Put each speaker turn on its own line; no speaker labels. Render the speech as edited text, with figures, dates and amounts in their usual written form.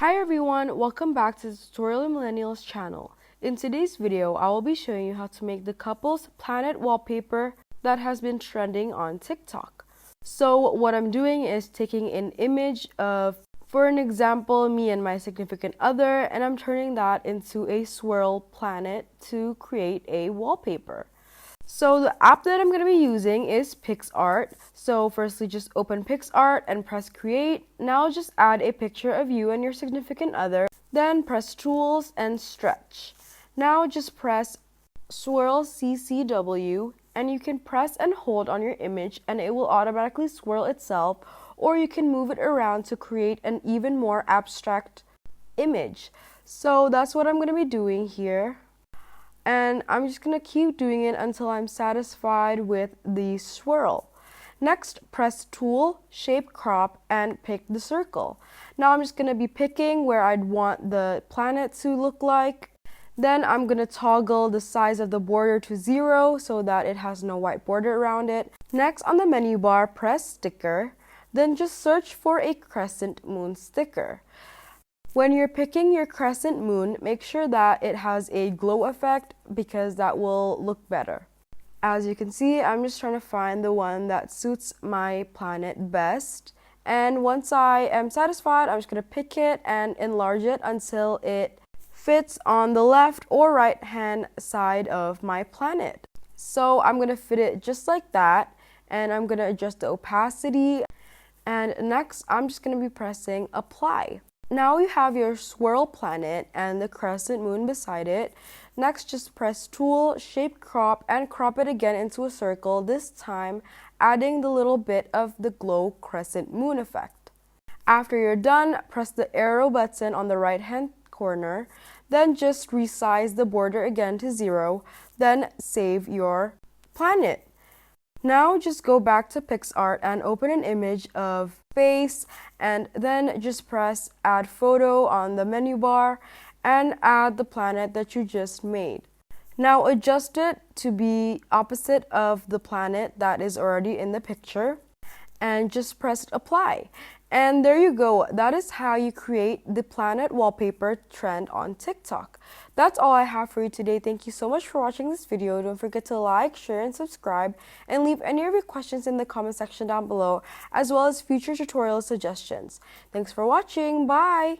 Hi everyone, welcome back to the Tutorial Millennials channel. In today's video, I will be showing you how to make the couple's planet wallpaper that has been trending on TikTok. So what I'm doing is taking an image of, for an example, me and my significant other, and I'm turning that into a swirl planet to create a wallpaper. So the app that I'm going to be using is Picsart. So firstly, just open Picsart and press create. Now just add a picture of you and your significant other. Then press tools and stretch. Now just press swirl CCW and you can press and hold on your image and it will automatically swirl itself, or you can move it around to create an even more abstract image. So that's what I'm going to be doing here. And I'm just going to keep doing it until I'm satisfied with the swirl. Next, press Tool, Shape, Crop, and pick the circle. Now I'm just going to be picking where I'd want the planet to look like. Then I'm going to toggle the size of the border to 0 so that it has no white border around it. Next, on the menu bar, press Sticker. Then just search for a crescent moon sticker. When you're picking your crescent moon, make sure that it has a glow effect because that will look better. As you can see, I'm just trying to find the one that suits my planet best. And once I am satisfied, I'm just going to pick it and enlarge it until it fits on the left or right hand side of my planet. So I'm going to fit it just like that, and I'm going to adjust the opacity. And next, I'm just going to be pressing apply. Now you have your swirl planet and the crescent moon beside it. Next, just press Tool, Shape, Crop, and crop it again into a circle, this time adding the little bit of the glow crescent moon effect. After you're done, press the arrow button on the right hand corner, then just resize the border again to 0, then save your planet. Now just go back to Picsart and open an image of face, and then just press add photo on the menu bar and add the planet that you just made. Now adjust it to be opposite of the planet that is already in the picture and just press apply. And there you go. That is how you create the planet wallpaper trend on TikTok. That's all I have for you today. Thank you so much for watching this video. Don't forget to like, share, and subscribe, and leave any of your questions in the comment section down below, as well as future tutorial suggestions. Thanks for watching. Bye!